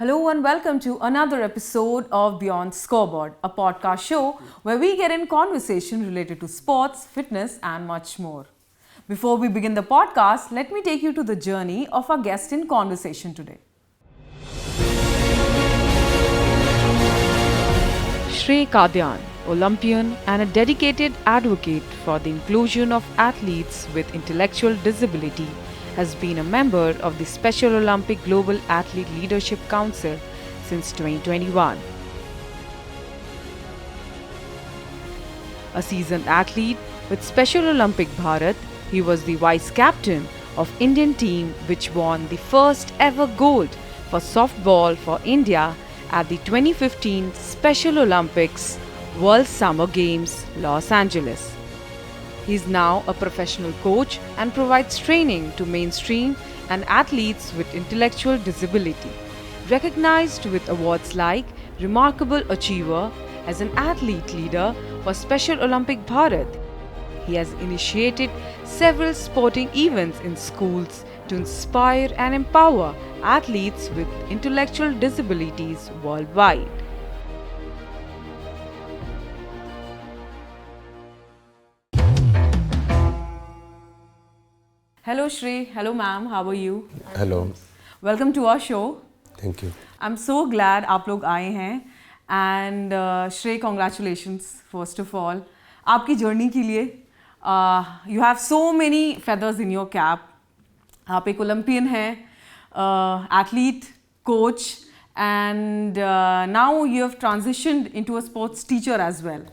Hello and welcome to another episode of Beyond Scoreboard, a podcast show where we get in conversation related to sports, fitness, and much more. Before we begin the podcast, let me take you to the journey of our guest in conversation today. Shrey Kadyan, Olympian and a dedicated advocate for the inclusion of athletes with intellectual disability, has been a member of the Special Olympic Global Athlete Leadership Council since 2021. A seasoned athlete with Special Olympic Bharat, he was the vice captain of Indian team which won the first ever gold for softball for India at the 2015 Special Olympics World Summer Games, Los Angeles. He is now a professional coach and provides training to mainstream and athletes with intellectual disability. Recognized with awards like Remarkable Achiever as an athlete leader for Special Olympic Bharat, he has initiated several sporting events in schools to inspire and empower athletes with intellectual disabilities worldwide. Hello Shrey, hello ma'am, how are you? Hello, Welcome to our show. thank you. I'm so glad आप लोग आए हैं and Shrey, congratulations first of all आपकी journey के लिए. You have so many feathers in your cap. आप एक Olympian हैं, athlete, coach, and now you have transitioned into a sports teacher as well.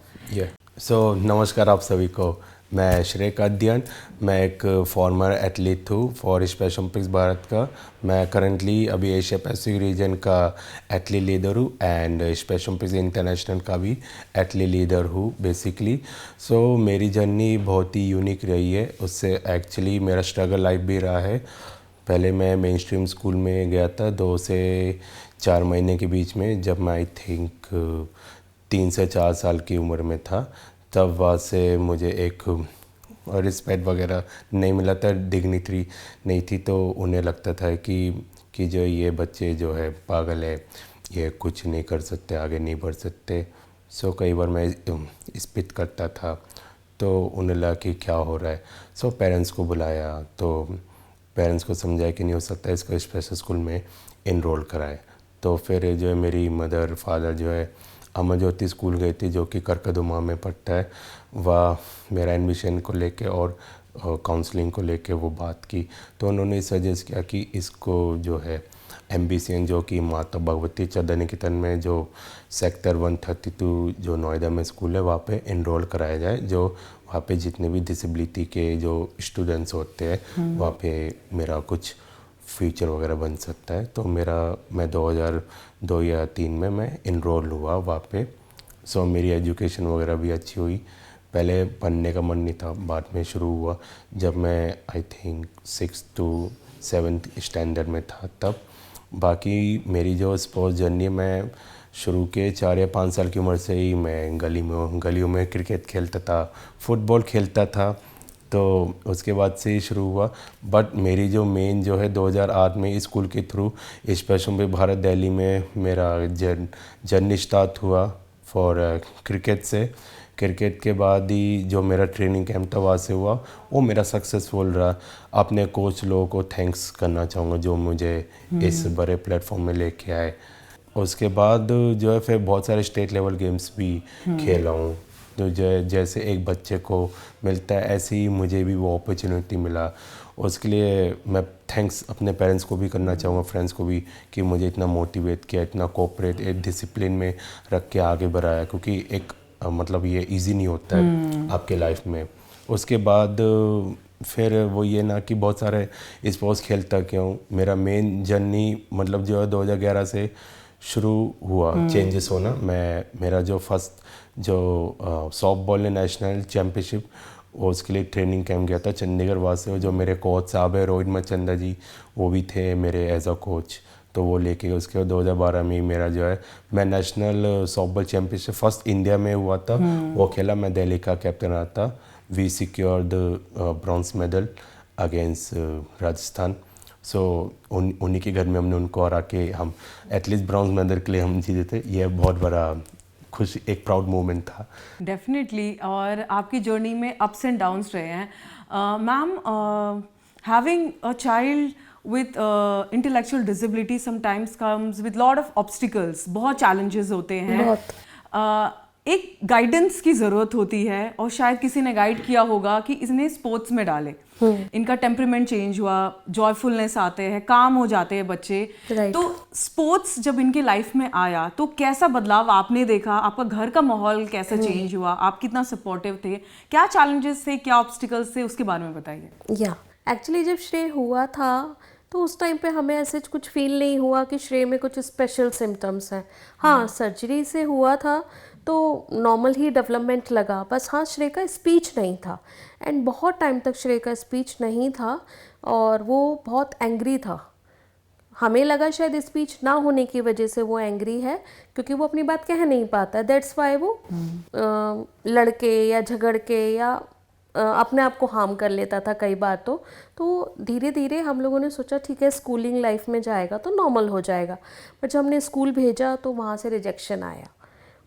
So नमस्कार आप सभी को. मैं श्रेय काद्यान, मैं एक फॉर्मर एथलीट हूँ फॉर स्पेशल ओलंपिक्स भारत का. मैं करंटली अभी एशिया पैसिफिक रीजन का एथलीट लीडर हूँ एंड स्पेशल ओलंपिक्स इंटरनेशनल का भी एथलीट लीडर हूँ बेसिकली. सो मेरी जर्नी बहुत ही यूनिक रही है. उससे एक्चुअली मेरा स्ट्रगल लाइफ भी रहा है. पहले मैं मेन स्ट्रीम स्कूल में गया था 2 से 4 महीने के बीच में, जब मैं आई थिंक 3 से 4 साल की उम्र में था. तब वहाँ से मुझे एक रिस्पेक्ट वगैरह नहीं मिला था, डिग्निटी नहीं थी. तो उन्हें लगता था कि जो ये बच्चे जो है पागल है, ये कुछ नहीं कर सकते, आगे नहीं बढ़ सकते. सो कई बार मैं स्पिट करता था तो उन्हें लगा कि क्या हो रहा है. सो पेरेंट्स को बुलाया तो पेरेंट्स को समझाया कि नहीं हो सकता, इसको स्पेशल स्कूल में इनरोल कराए. तो फिर जो है मेरी मदर फादर जो है अमर ज्योति स्कूल गई थी जो कि करकदमा में पड़ता है. वह मेरा एडमिशन को लेके और काउंसलिंग को लेके वो बात की. तो उन्होंने सजेस्ट किया कि इसको जो है MBCN जो कि माता भगवती चंद्र निकेतन में जो सेक्टर 132 जो नोएडा में स्कूल है वहाँ पे इनरोल कराया जाए. जो वहाँ पे जितने भी डिसेबिलिटी के जो स्टूडेंट्स होते हैं वहाँ पे मेरा कुछ फ्यूचर वगैरह बन सकता है. तो मैं 2002 या 3 में मैं इनरोल हुआ वहाँ पे. सो मेरी एजुकेशन वगैरह भी अच्छी हुई. पहले पढ़ने का मन नहीं था, बाद में शुरू हुआ जब मैं I think 6 to 7th standard में था तब. बाकी मेरी जो स्पोर्ट्स जर्नी मैं शुरू के 4 या 5 साल की उम्र से ही मैं गलियों में क्रिकेट खेलता था, फुटबॉल खेलता था. तो उसके बाद से ही शुरू हुआ. बट मेरी जो मेन जो है 2008 में स्कूल के through special Olympic Bharat Delhi में मेरा जर्नी स्टार्ट हुआ फॉर क्रिकेट से. क्रिकेट के बाद ही जो मेरा ट्रेनिंग कैंप था वहाँ से हुआ, वो मेरा सक्सेसफुल रहा. अपने कोच लोगों को थैंक्स करना चाहूँगा जो मुझे इस बड़े प्लेटफॉर्म में लेके आए. उसके बाद जो है फिर बहुत सारे स्टेट लेवल गेम्स भी खेला हूँ. तो जैसे एक बच्चे को मिलता है ऐसे ही मुझे भी वो अपॉर्चुनिटी मिला. उसके लिए मैं थैंक्स अपने पेरेंट्स को भी करना चाहूँगा, फ्रेंड्स को भी, कि मुझे इतना मोटिवेट किया, इतना कोऑपरेट एक डिसिप्लिन में रख के आगे बढ़ाया. क्योंकि एक मतलब ये इजी नहीं होता है आपके लाइफ में. उसके बाद फिर वो ये ना कि बहुत सारे स्पोर्ट्स खेलता क्यों. मेरा मेन जर्नी मतलब जो है 2011 से शुरू हुआ चेंजेस होना. मेरा जो फर्स्ट जो सॉफ्टबॉल नेशनल चैम्पियनशिप उसके लिए ट्रेनिंग कैंप गया था चंडीगढ़ वासे. जो मेरे कोच साहब है रोहित मचंदा जी, वो भी थे मेरे एज अ कोच. तो वो लेके उसके बाद 2012 में मेरा जो है मैं national softball championship first India में हुआ था. वो खेला, मैं दिल्ली का कैप्टन रहा था. We secured the bronze medal against Rajasthan. So उन्हीं के घर में हमने उनको और आके हम एटलीस्ट ब्रॉन्ज मेडल के लिए हम जीते थे। ये बहुत बड़ा खुशी, एक प्राउड मोमेंट था। डेफिनेटली। और आपकी जर्नी में अप्स एंड डाउन्स रहे हैं। Ma'am, having a child with intellectual disability sometimes comes with lot of obstacles, बहुत challenges होते हैं, एक गाइडेंस की ज़रूरत होती है और शायद किसी ने गाइड किया होगा कि इन्हें स्पोर्ट्स में डाले। इनका टेम्परामेंट चेंज हुआ, जॉयफुलनेस आते हैं, काम हो जाते हैं बच्चे। तो स्पोर्ट्स जब इनके लाइफ में आया तो कैसा बदलाव आपने देखा? आपका घर का माहौल कैसा चेंज हुआ? आप कितना सपोर्टिव थे? क्या चैलेंजेस थे, क्या ऑब्स्टिकल्स थे, उसके बारे में बताइए। एक्चुअली जब श्रेय हुआ था तो उस टाइम पे हमें ऐसे कुछ फील नहीं हुआ कि श्रेय में कुछ स्पेशल सिम्टम्स हैं। हाँ, सर्जरी से हुआ था तो नॉर्मल ही डेवलपमेंट लगा, बस हाँ श्रेय का स्पीच नहीं था एंड बहुत टाइम तक श्रेय का स्पीच नहीं था और वो बहुत एंग्री था। हमें लगा शायद स्पीच ना होने की वजह से वो एंग्री है क्योंकि वो अपनी बात कह नहीं पाता, दैट्स वाई वो लड़के या झगड़ के या अपने आप को हार्म कर लेता था कई बार। तो धीरे धीरे हम लोगों ने सोचा ठीक है स्कूलिंग लाइफ में जाएगा तो नॉर्मल हो जाएगा, पर जब हमने स्कूल भेजा तो वहाँ से रिजेक्शन आया।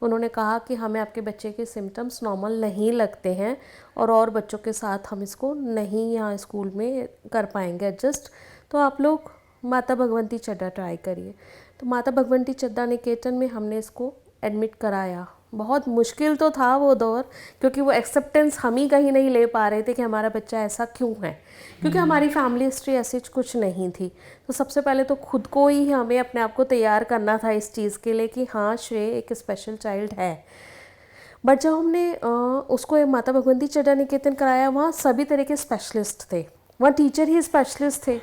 उन्होंने कहा कि हमें आपके बच्चे के सिम्टम्स नॉर्मल नहीं लगते हैं और बच्चों के साथ हम इसको नहीं यहाँ स्कूल में कर पाएंगे एडजस्ट, तो आप लोग माता भगवंती चड्ढा ट्राई करिए। तो माता भगवंती चड्ढा निकेतन में हमने इसको एडमिट कराया। बहुत मुश्किल तो था वो दौर क्योंकि वो एक्सेप्टेंस हम ही कहीं नहीं ले पा रहे थे कि हमारा बच्चा ऐसा क्यों है, क्योंकि हमारी फैमिली हिस्ट्री ऐसी कुछ नहीं थी। तो सबसे पहले तो खुद को ही हमें अपने आप को तैयार करना था इस चीज़ के लिए कि हाँ श्रेय एक स्पेशल चाइल्ड है। बट जब हमने उसको माता भगवंती चड्ढा निकेतन कराया, वहाँ सभी तरह के स्पेशलिस्ट थे, वहाँ टीचर ही स्पेशलिस्ट थे,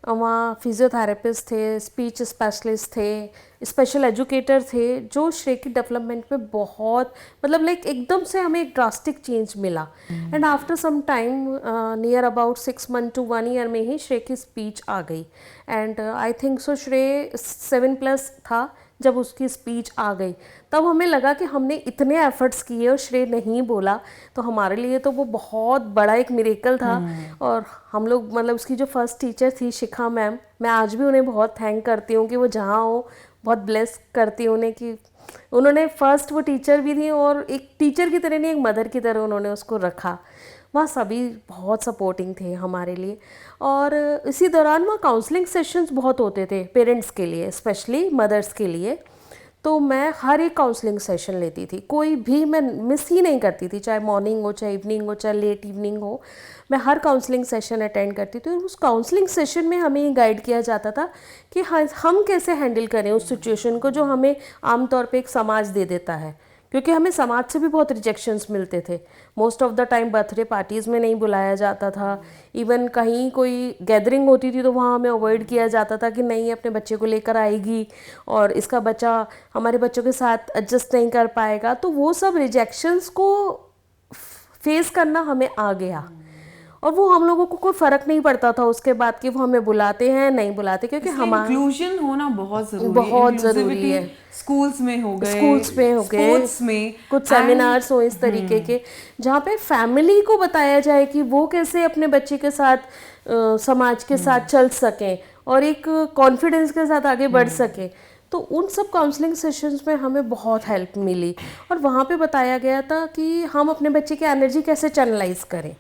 वहाँ फिजियोथेरेपिस्ट थे, स्पीच स्पेशलिस्ट थे, स्पेशल एजुकेटर थे, जो श्रेय की डेवलपमेंट में बहुत मतलब एकदम से हमें एक ड्रास्टिक चेंज मिला। And after some time near about 6 months to 1 year में ही श्रेय की स्पीच आ गई एंड आई थिंक सो श्रेय 7+ था जब उसकी स्पीच आ गई। तब हमें लगा कि हमने इतने एफर्ट्स किए और श्रेय नहीं बोला, तो हमारे लिए तो वो बहुत बड़ा एक मिरेकल था। और हम लोग मतलब उसकी जो फर्स्ट टीचर थी शिखा मैम, मैं आज भी उन्हें बहुत थैंक करती हूँ कि वो जहाँ हो बहुत ब्लेस करती हूँ उन्हें कि उन्होंने फर्स्ट वो टीचर भी थी और एक टीचर की तरह नहीं एक मदर की तरह उन्होंने उसको रखा। वहाँ सभी बहुत सपोर्टिंग थे हमारे लिए। और इसी दौरान वहाँ काउंसलिंग सेशंस बहुत होते थे पेरेंट्स के लिए, स्पेशली मदर्स के लिए। तो मैं हर एक काउंसलिंग सेशन लेती थी, कोई भी मैं मिस ही नहीं करती थी, चाहे मॉर्निंग हो, चाहे इवनिंग हो, चाहे लेट इवनिंग हो, मैं हर काउंसलिंग सेशन अटेंड करती थी। और उस काउंसलिंग सेशन में हमें ये गाइड किया जाता था कि हम कैसे हैंडल करें उस सिचुएशन को जो हमें आमतौर पे एक समाज दे देता है, क्योंकि हमें समाज से भी बहुत रिजेक्शंस मिलते थे। Most of the time birthday parties में नहीं बुलाया जाता था, इवन कहीं कोई गैदरिंग होती थी तो वहाँ हमें अवॉइड किया जाता था कि नहीं अपने बच्चे को लेकर आएगी और इसका बच्चा हमारे बच्चों के साथ एडजस्ट नहीं कर पाएगा। तो वो सब रिजेक्शंस को फेस करना हमें आ गया और वो हम लोगों को कोई फ़र्क नहीं पड़ता था उसके बाद कि वो हमें बुलाते हैं नहीं बुलाते, क्योंकि हमारा इंक्लूजन होना बहुत ज़रूरी है। स्कूल्स में हो गए, स्पोर्ट्स में कुछ सेमिनार्स हो इस तरीके के जहाँ पे फैमिली को बताया जाए कि वो कैसे अपने बच्चे के साथ समाज के साथ चल सकें और एक कॉन्फिडेंस के साथ आगे बढ़ सकें। तो उन सब काउंसलिंग सेशंस में हमें बहुत हेल्प मिली और वहाँ पे बताया गया था कि हम अपने बच्चे की एनर्जी कैसे चैनलाइज करें।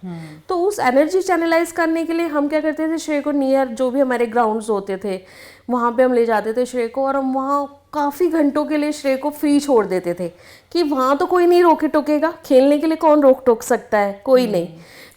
तो उस एनर्जी चैनलाइज करने के लिए हम क्या करते थे, श्रेय को नियर जो भी हमारे ग्राउंड्स होते थे वहाँ पे हम ले जाते थे श्रेय को, और हम वहाँ काफ़ी घंटों के लिए श्रेय को फ्री छोड़ देते थे कि वहाँ तो कोई नहीं रोके टोकेगा, खेलने के लिए कौन रोक टोक सकता है, कोई नहीं।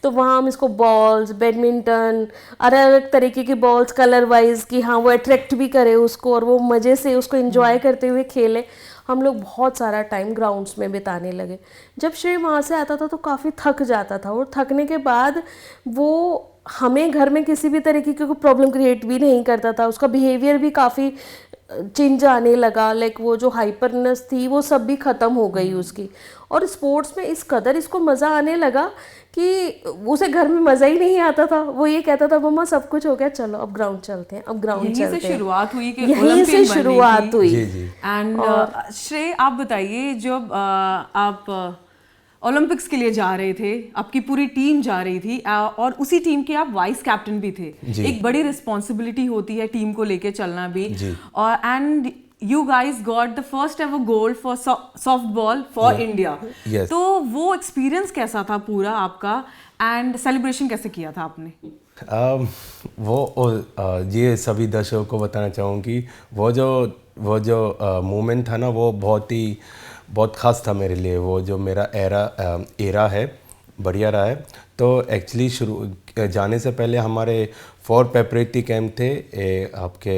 तो वहाँ हम इसको बॉल्स, बैडमिंटन, अलग अलग तरीके की बॉल्स कलर वाइज कि हाँ वो अट्रैक्ट भी करे उसको और वो मज़े से उसको एंजॉय करते हुए खेले। हम लोग बहुत सारा टाइम ग्राउंड्स में बिताने लगे। जब श्रेय वहाँ से आता था तो काफ़ी थक जाता था और थकने के बाद वो हमें घर में किसी भी तरीके की कोई प्रॉब्लम क्रिएट भी नहीं करता था। उसका बिहेवियर भी काफ़ी चेंज आने लगा, लाइक वो जो हाइपरनेस थी वो सब भी ख़त्म हो गई उसकी। और स्पोर्ट्स में इस कदर इसको मज़ा आने लगा कि उसे घर में मज़ा ही नहीं आता था। वो ये कहता था मम्मा सब कुछ हो गया, चलो अब ग्राउंड चलते हैं, अब ग्राउंड चलते हैं। यहीं से शुरुआत हुई कि यहीं से शुरुआत हुई। एंड श्रेय आप बताइए, जब आप ओलंपिक्स के लिए जा रहे थे, आपकी पूरी टीम जा रही थी और उसी टीम के आप वाइस कैप्टन भी थे। जी। एक बड़ी रिस्पॉन्सिबिलिटी होती है टीम को लेके चलना भी। जी। और and you guys got the first ever gold for soft ball for India. Yes. तो वो एक्सपीरियंस कैसा था पूरा आपका, एंड सेलिब्रेशन कैसे किया था आपने? ये सभी दर्शकों को बताना चाहूँगी, वो जो मोमेंट था ना, वो बहुत ख़ास था मेरे लिए। वो जो मेरा एरा है, बढ़िया रहा है। तो एक्चुअली जाने से पहले हमारे 4 प्रेपरेटरी कैंप थे। आपके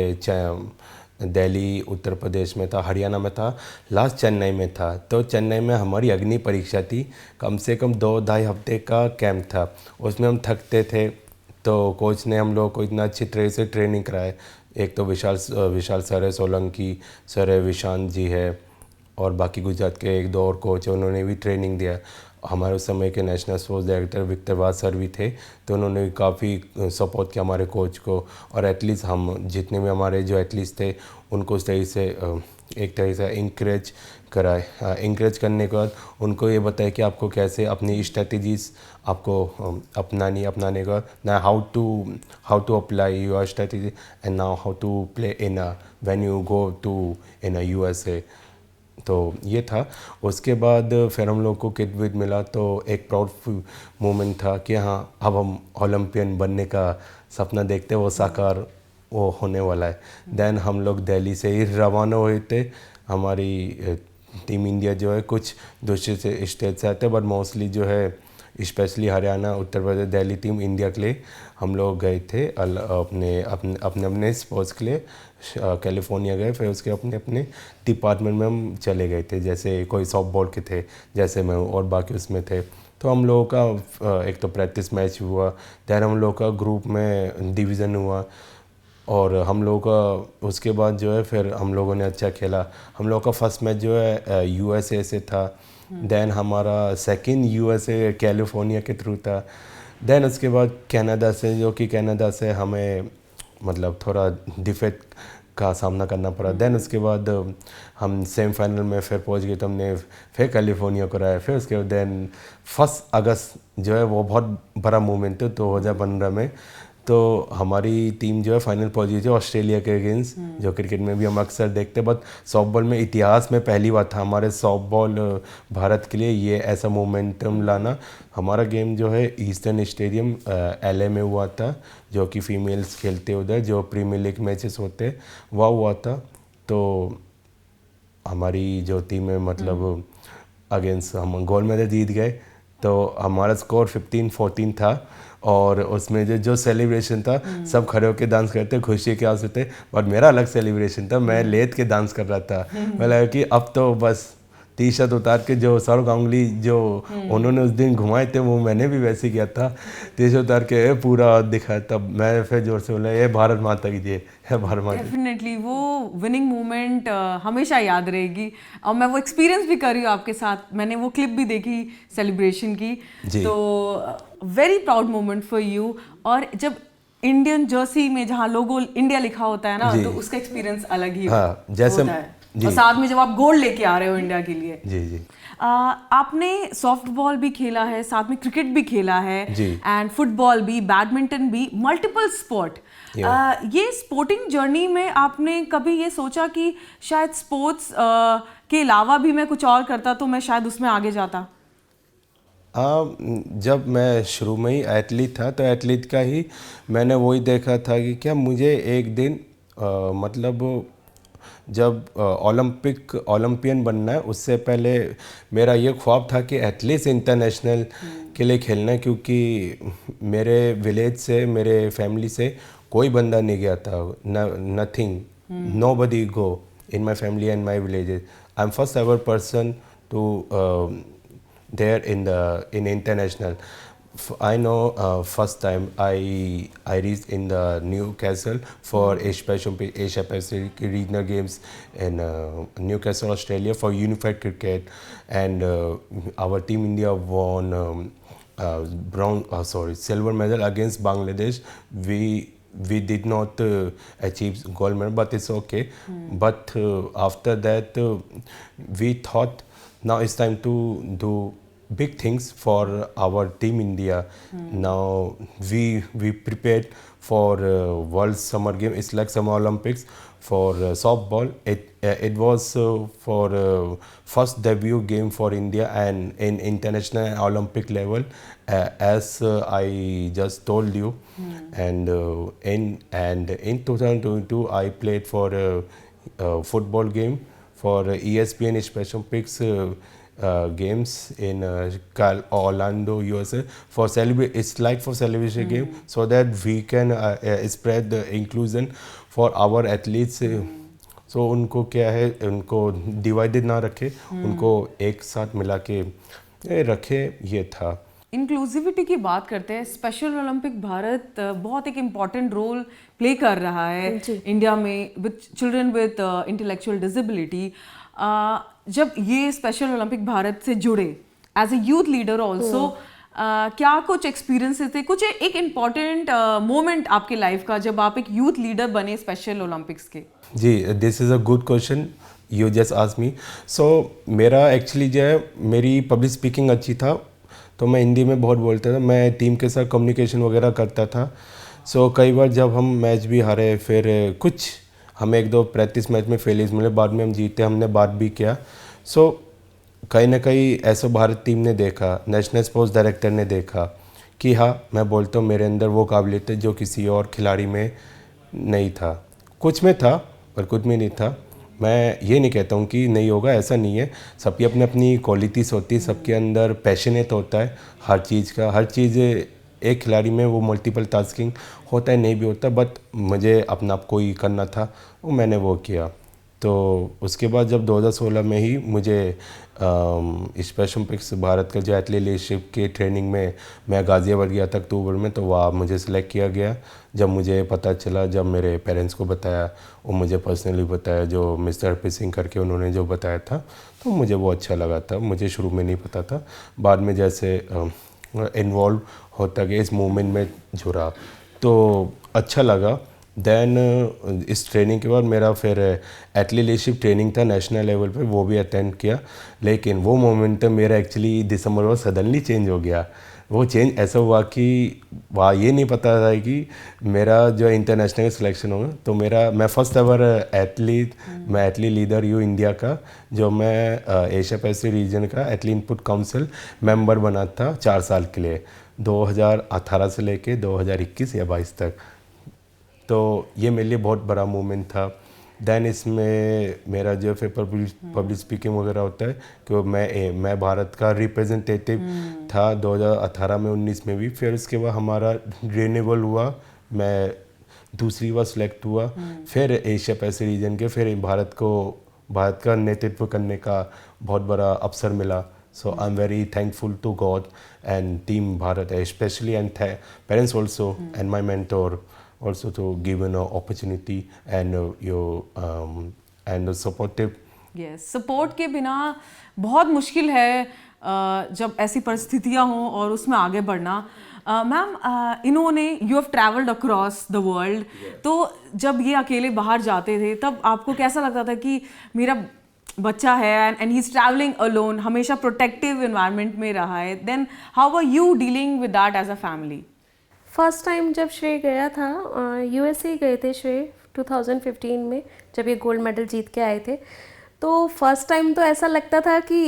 दिल्ली, उत्तर प्रदेश में था, हरियाणा में था, लास्ट चेन्नई में था। तो चेन्नई में हमारी अग्नि परीक्षा थी, कम से कम 2-2.5 हफ्ते का कैंप था। उसमें हम थकते थे, तो कोच ने हम लोग को इतना अच्छी तरह से ट्रेनिंग कराए। एक तो विशाल सर है, सोलंकी सर है, विशांत जी है, और बाकी गुजरात के 1-2 और कोच है, उन्होंने भी ट्रेनिंग दिया। हमारे उस समय के national sports director Victor Vaz sir भी थे, तो उन्होंने भी काफ़ी सपोर्ट किया हमारे कोच को। और एटलीस्ट हम जितने भी हमारे जो एथलीट्स थे, उनको उस तरह से एक तरह से इंकरेज कराए। इंकरेज करने के बाद उनको ये बताया कि आपको कैसे अपनी स्ट्रेटजीज आपको अपनाने का ना, how to apply your strategy and now how to play in when you go to in USA। तो ये था। उसके बाद फिर हम लोग को किट विट मिला, तो एक प्राउड मोमेंट था कि हाँ, अब हम ओलंपियन बनने का सपना देखते, वो साकार वो होने वाला है। देन हम लोग दिल्ली से ही रवाना हुए थे। हमारी टीम इंडिया जो है कुछ दूसरे से स्टेट से आते, बट मोस्टली जो है specially Haryana, Uttar Pradesh, Delhi team India के लिए हम लोग गए थे। अपने स्पोर्ट्स के लिए कैलिफोर्निया गए। फिर उसके अपने डिपार्टमेंट में हम चले गए थे। जैसे कोई सॉफ्ट बॉल के थे, जैसे मैं और बाकी उसमें थे। तो हम लोगों का एक तो प्रैक्टिस मैच हुआ, दैन हम लोगों का ग्रुप में डिवीज़न हुआ, और हम लोगों का उसके बाद जो है फिर हम लोगों ने अच्छा खेला। हम लोगों का फर्स्ट मैच जो है USA से था। देन हमारा सेकंड USA कैलिफोर्निया के थ्रू था। देन उसके बाद कनाडा से, जो कि कनाडा से हमें मतलब थोड़ा डिफेक्ट का सामना करना पड़ा। देन उसके बाद हम सेमीफाइनल में फिर पहुंच गए, तो हमने फिर कैलिफोर्निया को हराया। फिर उसके बाद देन 1 अगस्त जो है वो बहुत बड़ा मूवमेंट है 2015 में। तो हमारी टीम जो है फाइनल पहुंची थी ऑस्ट्रेलिया के अगेंस्ट, जो क्रिकेट में भी हम अक्सर देखते हैं। बट सॉफ्टबॉल में इतिहास में पहली बार था हमारे सॉफ्टबॉल भारत के लिए ये ऐसा मोमेंटम लाना। हमारा गेम जो है ईस्टर्न स्टेडियम LA में हुआ था, जो कि फीमेल्स खेलते उधर, जो प्रीमियर लीग मैचेस होते वह हुआ था। तो हमारी जो टीम है मतलब अगेंस्ट हम गोल्ड मेडल जीत गए। तो हमारा स्कोर 15-14 था, और उसमें जो सेलिब्रेशन था, सब खड़े होकर डांस करते, खुशी के आंसू थे। बट मेरा अलग सेलिब्रेशन था, मैं लेट के डांस कर रहा था। मैं लगा कि अब तो बस टी-शर्ट उतार के जो सौरव गांगुली जो उन्होंने उस दिन घुमाए थे, वो मैंने भी वैसे किया था। टी-शर्ट उतार के पूरा दिखा, तब मैं फिर जोर से बोला, ये भारत माता की जय, है भारत माता। डेफिनेटली वो विनिंग मोमेंट हमेशा याद रहेगी, और मैं वो एक्सपीरियंस भी कर रही हूँ आपके साथ। मैंने वो क्लिप भी देखी सेलिब्रेशन की, तो very proud moment for you. और जब इंडियन जर्सी में जहाँ लोगो इंडिया लिखा होता है ना, तो उसका एक्सपीरियंस अलग ही जैसे होता है। और साथ में जब आप गोल्ड लेके आ रहे हो इंडिया के लिए। जी। आपने सॉफ्ट बॉल भी खेला है, साथ में क्रिकेट भी खेला है, एंड फुटबॉल भी, बैडमिंटन भी, मल्टीपल स्पोर्ट। ये स्पोर्टिंग जर्नी में आपने कभी ये सोचा कि शायद स्पोर्ट्स के अलावा भी मैं कुछ और करता तो मैं शायद उसमें आगे जाता? जब मैं शुरू में ही एथलीट था, तो एथलीट का ही मैंने वही देखा था कि क्या मुझे एक दिन मतलब जब ओलंपियन बनना है, उससे पहले मेरा ये ख्वाब था कि एटलीस्ट इंटरनेशनल के लिए खेलना है। क्योंकि मेरे विलेज से, मेरे फैमिली से कोई बंदा नहीं गया था, nothing, nobody go in my family and my villages. I am first ever person to there in international. I know first time I reached in the Newcastle for Asia Pacific Regional Games in Newcastle, Australia, for unified cricket, and our team India won silver medal against Bangladesh. We did not achieve gold medal, but it's okay. But after that we thought now it's time to do big things for our team India. Now we prepared for World Summer Game. It's like Summer Olympics for softball. It was for first debut game for India and in international Olympic level, as I just told you. And in 2022 I played for a football game for ESPN Special Olympics games in Orlando, USA for celebrate. It's like for celebration game, so that we can spread the inclusion for our athletes. So उनको क्या है, उनको divided ना रखे, उनको एक साथ मिला के रखे, ये था। इंक्लूसिविटी की बात करते हैं, स्पेशल ओलंपिक भारत बहुत एक इम्पॉर्टेंट रोल प्ले कर रहा है इंडिया में with children with intellectual disability. जब ये स्पेशल ओलंपिक भारत से जुड़े as a youth leader also, क्या कुछ एक्सपीरियंसेस थे, कुछ एक इम्पॉर्टेंट मोमेंट आपके लाइफ का जब आप एक यूथ लीडर बने स्पेशल ओलंपिक्स के? जी, this is a good question you just asked me. So मेरा एक्चुअली जो है, मेरी पब्लिक स्पीकिंग अच्छी था, तो मैं हिंदी में बहुत बोलता था, मैं टीम के साथ कम्युनिकेशन वगैरह करता था। सो कई बार जब हम मैच भी हारे, फिर कुछ हमें 1-2 प्रैक्टिस मैच में फेलियर्स मिले, बाद में हम जीते, हमने बात भी किया। सो कहीं ना कहीं ऐसा भारत टीम ने देखा, नेशनल स्पोर्ट्स डायरेक्टर ने देखा कि हाँ, मैं बोलता हूँ मेरे अंदर वो काबिलियत है जो किसी और खिलाड़ी में नहीं था। कुछ में था पर कुछ में नहीं था। मैं ये नहीं कहता हूँ कि नहीं होगा, ऐसा नहीं है। सबकी अपनी अपनी क्वालिटीज़ होती है, सबके अंदर पैशनेट होता है हर चीज़ का। हर चीज़ एक खिलाड़ी में वो मल्टीपल टास्किंग होता है, नहीं भी होता, बट मुझे अपना आप को ही करना था, वो मैंने वो किया। तो उसके बाद जब 2016 में ही मुझे स्पेशल ओलंपिक्स भारत का जो एथलीट लीडरशिप के ट्रेनिंग में मैं गाज़ियाबाद गया था अक्टूबर में, तो वहाँ मुझे सिलेक्ट किया गया। जब मुझे पता चला, जब मेरे पेरेंट्स को बताया, वो मुझे पर्सनली बताया, जो मिस्टर हरप्रीत सिंह करके उन्होंने जो बताया था, तो मुझे वो अच्छा लगा था। मुझे शुरू में नहीं पता था, बाद में जैसे इन्वॉल्व होता गया, इस मूवमेंट में जुड़ा, तो अच्छा लगा। देन इस ट्रेनिंग के बाद मेरा फिर एथलीट लीडरशिप ट्रेनिंग था नेशनल लेवल पे, वो भी अटेंड किया। लेकिन वो मोमेंटम मेरा एक्चुअली दिसंबर में सडनली चेंज हो गया। वो चेंज ऐसा हुआ कि वहाँ ये नहीं पता था कि मेरा जो इंटरनेशनल सिलेक्शन होगा। तो मैं फर्स्ट एवर एथलीट, मैं एथलीट लीडर हूँ इंडिया का, जो मैं एशिया पैसिफिक रीजन का एथलीट इनपुट काउंसिल मेंबर बना था 4 साल के लिए, 2018 से लेके 2021 या 22 तक। तो ये मेरे लिए बहुत बड़ा मूवमेंट था। देन इसमें मेरा जो फिर पब्लिक स्पीकिंग वगैरह होता है कि मैं भारत का रिप्रेजेंटेटिव था 2018 में, 19 में भी। फिर उसके बाद हमारा रिन्यूअल हुआ, मैं दूसरी बार सेलेक्ट हुआ, फिर एशिया पैसिफिक रीजन के, फिर भारत का नेतृत्व करने का बहुत बड़ा अवसर मिला। So I'm very thankful to God and Team Bharat especially, and parents also, and my mentor also, to give an opportunity and and supportive. Yes, support के बिना बहुत मुश्किल है जब ऐसी परिस्थितियाँ हों और उसमें आगे बढ़ना। मैम, इन्होंने you have travelled across the world, तो जब ये अकेले बाहर जाते थे तब आपको कैसा लगता था कि मेरा बच्चा है and he is travelling alone, हमेशा प्रोटेक्टिव एनवायरनमेंट में रहा है, then how are you dealing with that as a family? First time जब श्रेय गया था, यूएसए गए थे श्रेय 2015 में, जब ये गोल्ड मेडल जीत के आए थे। तो फर्स्ट टाइम तो ऐसा लगता था कि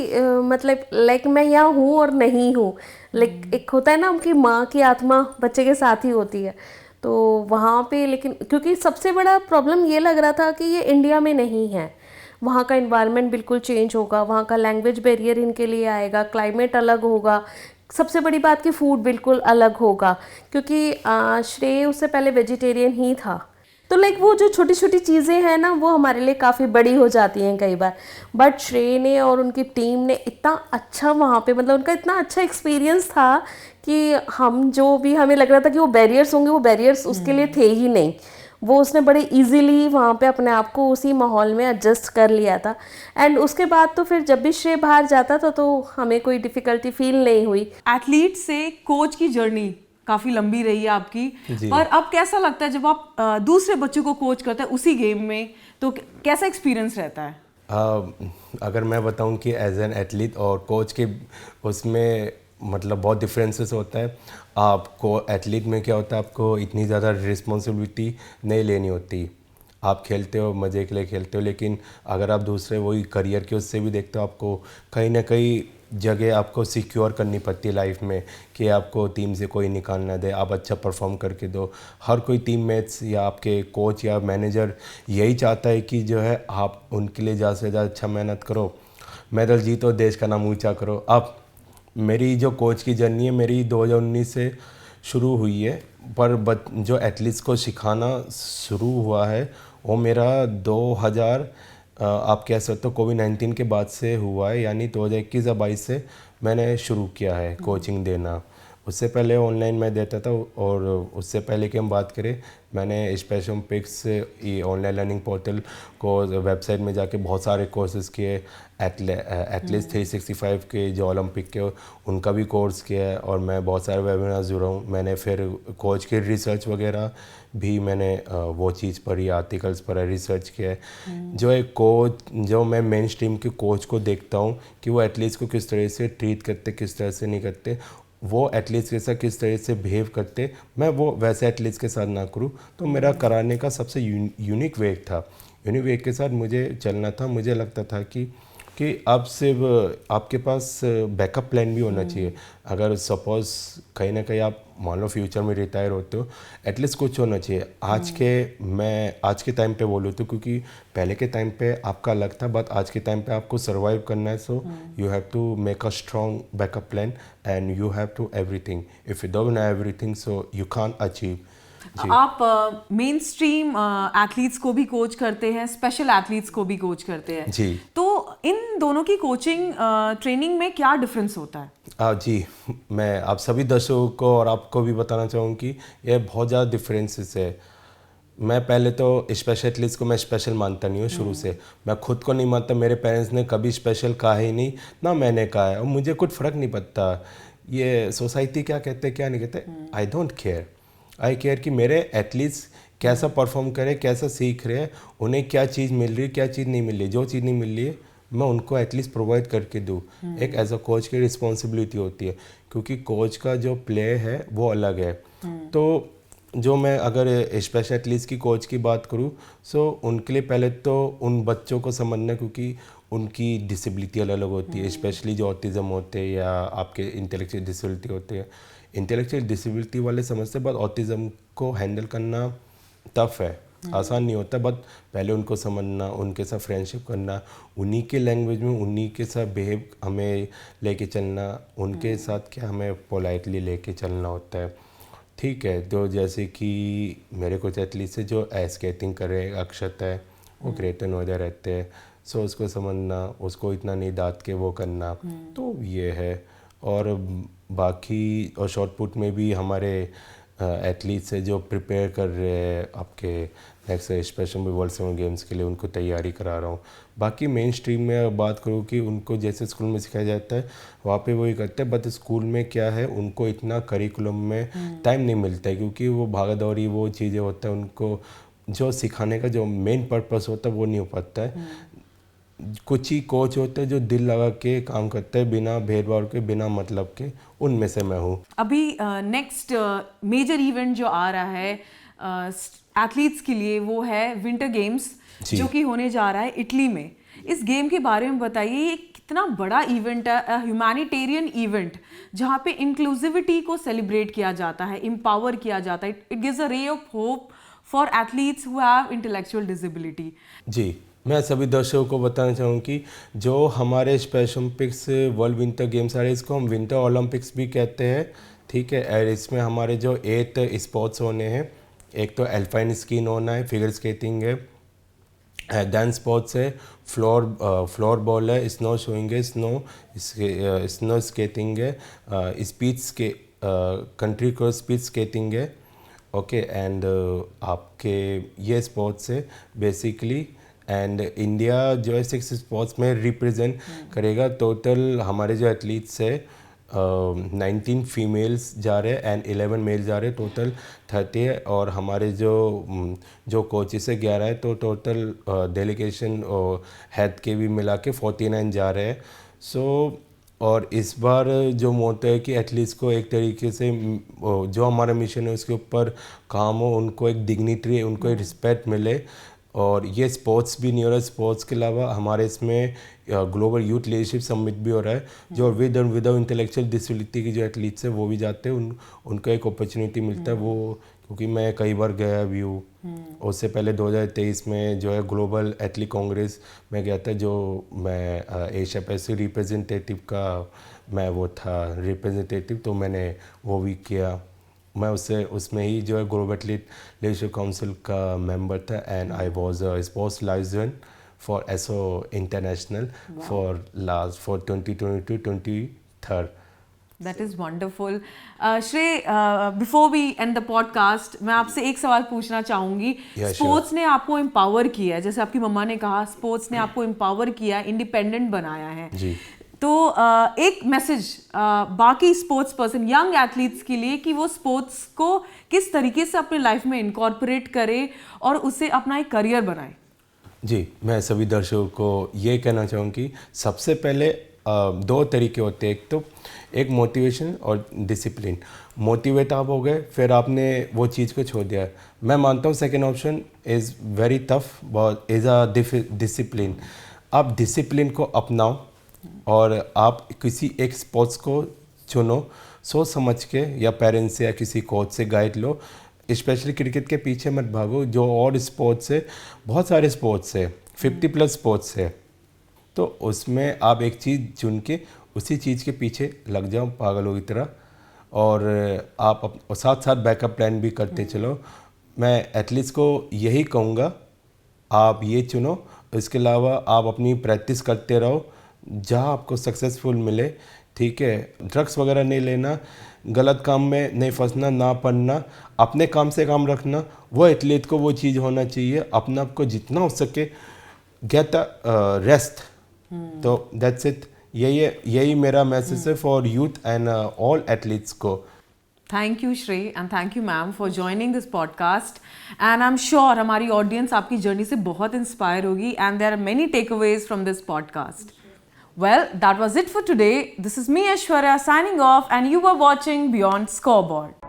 मतलब लाइक मैं यहाँ हूँ और नहीं हूँ। लाइक एक होता है ना कि माँ की आत्मा बच्चे के साथ ही होती है, तो वहाँ पे लेकिन क्योंकि सबसे बड़ा प्रॉब्लम ये लग रहा था कि ये इंडिया में नहीं है, वहाँ का इन्वायरमेंट बिल्कुल चेंज होगा, वहाँ का लैंग्वेज बैरियर इनके लिए आएगा, क्लाइमेट अलग होगा, सबसे बड़ी बात कि फूड बिल्कुल अलग होगा, क्योंकि श्रेय उससे पहले वेजिटेरियन ही था। तो लाइक वो जो छोटी छोटी चीज़ें हैं ना, वो हमारे लिए काफ़ी बड़ी हो जाती हैं कई बार। बट श्रेय ने और उनकी टीम ने इतना अच्छा वहाँ पे, मतलब उनका इतना अच्छा एक्सपीरियंस था कि हम जो भी हमें लग रहा था कि वो बैरियर्स होंगे, वो बैरियर्स उसके लिए थे ही नहीं। वो उसने बड़े इजीली वहाँ पे अपने आप को उसी माहौल में एडजस्ट कर लिया था। एंड उसके बाद तो फिर जब भी श्रेय बाहर जाता था तो हमें कोई डिफ़िकल्टी फील नहीं हुई। एथलीट से कोच की जर्नी काफ़ी लंबी रही है आपकी, पर अब कैसा लगता है जब आप दूसरे बच्चों को कोच करते हैं उसी गेम में, तो कैसा एक्सपीरियंस रहता है? अगर मैं बताऊं कि एज एन एथलीट और कोच के उसमें मतलब बहुत डिफरेंसेस होता है। आपको एथलीट में क्या होता है, आपको इतनी ज़्यादा रिस्पॉन्सिबिलिटी नहीं लेनी होती। आप खेलते हो, मज़े के लिए खेलते हो, लेकिन अगर आप दूसरे वही करियर के उससे भी देखते हो, आपको कहीं ना कहीं जगह आपको सिक्योर करनी पड़ती है लाइफ में कि आपको टीम से कोई निकाल ना दे, आप अच्छा परफॉर्म करके दो। हर कोई टीम मेट्स या आपके कोच या मैनेजर यही चाहता है कि जो है आप उनके लिए ज़्यादा से ज़्यादा अच्छा मेहनत करो, मेडल जीतो, देश का नाम ऊंचा करो। अब मेरी जो कोच की जर्नी है मेरी 2019 से शुरू हुई है, पर जो एथलीट्स को सिखाना शुरू हुआ है वो मेरा 2000 आप कह सकते हो कोविड-19 के बाद से हुआ है, यानी 2021 या 22 से मैंने शुरू किया है कोचिंग देना। उससे पहले ऑनलाइन मैं देता था, और उससे पहले की हम बात करें, मैंने स्पेशल ओलंपिक्स ये ऑनलाइन लर्निंग पोर्टल को वेबसाइट में जाके बहुत सारे कोर्सेज़ किए। एथलीट्स 365 के जो ओलंपिक के उनका भी कोर्स किया है, और मैं बहुत सारे वेबिनार्स जुड़ा हूँ। मैंने फिर कोच की रिसर्च वगैरह भी मैंने वो चीज़ पढ़ी, आर्टिकल्स पढ़ा, रिसर्च किया है। जो एक कोच, जो मैं मेन स्ट्रीम के कोच को देखता हूँ कि वो एथलीट्स को किस तरह से ट्रीट करते, किस तरह से नहीं करते, वो एथलीट्स के साथ किस तरह से बिहेव करते, मैं वो वैसे एथलीट्स के साथ ना करूँ। तो मेरा कराने का सबसे यूनिक वे था, यूनिक वे के साथ मुझे चलना था। मुझे लगता था कि अब सिर्फ आपके पास बैकअप प्लान भी होना चाहिए। अगर सपोज़ कहीं ना कहीं आप मान लो फ्यूचर में रिटायर होते हो, एटलीस्ट कुछ होना चाहिए। मैं आज के टाइम पे बोलूँ तो, क्योंकि पहले के टाइम पे आपका अलग था, बट आज के टाइम पे आपको सर्वाइव करना है। So you have to make a strong backup plan and you have to everything. If you don't have everything so you can't achieve. आप मेन स्ट्रीम एथलीट्स को भी कोच करते हैं, स्पेशल एथलीट्स को भी कोच करते हैं जी। तो इन दोनों की कोचिंग ट्रेनिंग में क्या डिफरेंस होता है? जी, मैं आप सभी दर्शकों को और आपको भी बताना चाहूँ कि यह बहुत ज़्यादा डिफरेंसेस है। मैं पहले तो स्पेशल एथलीट्स को मैं स्पेशल मानता नहीं हूँ शुरू से। मैं खुद को नहीं मानता, मेरे पेरेंट्स ने कभी स्पेशल कहा ही नहीं, ना मैंने कहा है, और मुझे कुछ फ़र्क नहीं पड़ता ये सोसाइटी क्या कहते हैं क्या नहीं कहते। I don't care. I care कि मेरे एथलीट्स कैसा परफॉर्म करें, कैसा सीख रहे हैं, उन्हें क्या चीज़ मिल रही है, क्या चीज़ नहीं मिल रही। जो चीज़ नहीं मिल रही है मैं उनको एटलीस्ट प्रोवाइड करके दूँ। एक एज अ कोच की रिस्पॉन्सिबिलिटी होती है, क्योंकि कोच का जो प्ले है वो अलग है। तो जो मैं अगर स्पेशल एथलीट्स की कोच की बात करूँ, सो उनके लिए पहले तो उन बच्चों को समझना, क्योंकि उनकी डिसेबिलिटी अलग अलग होती है, स्पेशली जो ऑटिज़म होते हैं या आपके इंटेलेक्चुअल डिसेबिलिटी होते हैं। इंटेलेक्चुअल डिसेबिलिटी वाले समझते हैं, बट ऑटिज़म को हैंडल करना टफ है, आसान नहीं होता। बट पहले उनको समझना, उनके साथ फ्रेंडशिप करना, उन्हीं के लैंग्वेज में उन्हीं के साथ बिहेव हमें लेके चलना, उनके साथ क्या हमें पोलाइटली लेके चलना होता है। ठीक है, तो जैसे कि मेरे कुछ एथलीट्स है जो स्केटिंग कर रहे हैं, अक्षत है, वो ग्रेटर नोएडा रहते हैं, सो उसको समझना, उसको इतना नहीं दाद के वो करना, तो ये है। और बाकी और शॉर्ट पुट में भी हमारे एथलीट्स है जो प्रिपेयर कर रहे हैं आपके next special world summer games के लिए, उनको तैयारी करा रहा हूँ। बाकी मेन स्ट्रीम में बात करूँ कि उनको जैसे स्कूल में सिखाया जाता है वहाँ पे वही करते हैं, बट स्कूल में क्या है, उनको इतना करिकुलम में टाइम नहीं मिलता है, क्योंकि वो भागा दौड़ी वो चीज़ें होता है, उनको जो सिखाने का जो मेन पर्पस होता है वो नहीं हो पाता है। कुछ ही कोच होते हैं जो दिल लगा के काम करते हैं, बिना भेदभाव के, बिना मतलब के, उनमें से मैं हूँ। अभी नेक्स्ट मेजर इवेंट जो आ रहा है एथलीट्स के लिए, वो है विंटर गेम्स, जो कि होने जा रहा है इटली में। इस गेम के बारे में बताइए, ये कितना बड़ा इवेंट है, ह्यूमैनिटेरियन इवेंट, जहाँ पे इंक्लूसिविटी को सेलिब्रेट किया जाता है, एम्पावर किया जाता है। It gives a ray of hope for athletes who have intellectual disability. जी, मैं सभी दर्शकों को बताना चाहूँ कि जो हमारे special Olympics world winter games आ रहे हैं, इसको हम विंटर ओलंपिक्स भी कहते हैं। ठीक है, और इसमें हमारे जो 8 स्पोर्ट्स होने हैं, एक तो अल्पाइन स्कीइंग होना है, फिगर स्केटिंग है, डांस स्पोर्ट्स है, फ्लोर बॉल है, स्नो शोइंग है, स्नो स्केटिंग है, कंट्री क्रॉस स्पीड स्केटिंग है। ओके, एंड आपके ये स्पोर्ट्स है बेसिकली। एंड इंडिया जो है 6 स्पोर्ट्स में रिप्रेजेंट करेगा। टोटल हमारे जो एथलीट्स है 19 फीमेल्स जा रहे हैं एंड 11 मेल जा रहे हैं, टोटल 30 है। और हमारे जो कोचेस है 11 है, तो टोटल डेलीगेशन और हेड के भी मिला के 49 जा रहे हैं। सो और इस बार जो मोटो है कि एथलीट्स को एक तरीके से जो हमारा मिशन है उसके ऊपर काम हो, उनको एक डिग्निटी, उनको एक रिस्पेक्ट मिले। और ये स्पोर्ट्स भी नहीं हो रहा है, स्पोर्ट्स के अलावा हमारे इसमें ग्लोबल यूथ लीडरशिप समिट भी हो रहा है, जो with and without intellectual disability के जो एथलीट्स है वो भी जाते हैं, उनको एक अपॉर्चुनिटी मिलता है वो। क्योंकि मैं कई बार गया भी हूँ, उससे पहले 2023 में जो है ग्लोबल एथलीट कांग्रेस में गया था, जो मैं एशिया पैसिफिक रिप्रेजेंटेटिव का मैं वो था रिप्रेजेंटेटिव, तो मैंने वो भी किया। मैं उसमें ही जो है ग्लोबल एथलीट लीडरशिप काउंसिल का मेंबर था and I was a sports liaison for SO international for 2022-23। That is wonderful. Shrey, before we end the podcast, मैं आपसे एक सवाल पूछना चाहूँगी। Yeah, स्पोर्ट्स ने आपको एम्पावर किया है, जैसे आपकी मम्मा ने कहा, स्पोर्ट्स ने आपको एम्पावर किया, इंडिपेंडेंट बनाया है। जी। तो एक मैसेज बाकी स्पोर्ट्स पर्सन, यंग एथलीट्स के लिए कि वो स्पोर्ट्स को किस तरीके से अपने लाइफ में इनकॉर्पोरेट करे और उसे अपना एक करियर बनाए। जी, मैं सभी दर्शकों को ये कहना चाहूँ कि सबसे पहले दो तरीके होते हैं, एक तो एक मोटिवेशन और डिसिप्लिन। मोटिवेट आप हो गए, फिर आपने वो चीज़ को छोड़ दिया। मैं मानता हूँ second option is very tough, but is a discipline. आप डिसिप्लिन को अपनाओ और आप किसी एक स्पोर्ट्स को चुनो, सोच समझ के, या पेरेंट्स से या किसी कोच से गाइड लो। स्पेशली क्रिकेट के पीछे मत भागो, जो और स्पोर्ट्स है, बहुत सारे स्पोर्ट्स है, 50+ स्पोर्ट्स है, तो उसमें आप एक चीज़ चुन के उसी चीज़ के पीछे लग जाओ पागलों की तरह, और आप साथ साथ बैकअप प्लान भी करते चलो। मैं एथलीट्स को यही कहूँगा, आप ये चुनो, इसके अलावा आप अपनी प्रैक्टिस करते रहो, जहाँ आपको सक्सेसफुल मिले, ठीक है। ड्रग्स वगैरह नहीं लेना, गलत काम में नहीं फंसना, ना पढ़ना, अपने काम से काम रखना। वो एथलीट को वो चीज़ होना चाहिए, अपने आप को जितना हो सके गेट रेस्ट। तो दैट्स इट, यही मेरा मैसेज है for youth and all athletes को। Thank you Shreya and thank you ma'am for joining this podcast, and I am sure हमारी ऑडियंस आपकी जर्नी से बहुत इंस्पायर होगी, and there are many takeaways from this podcast. Well, that was it for today. This is me, Aishwarya, signing off, and you were watching Beyond Scoreboard.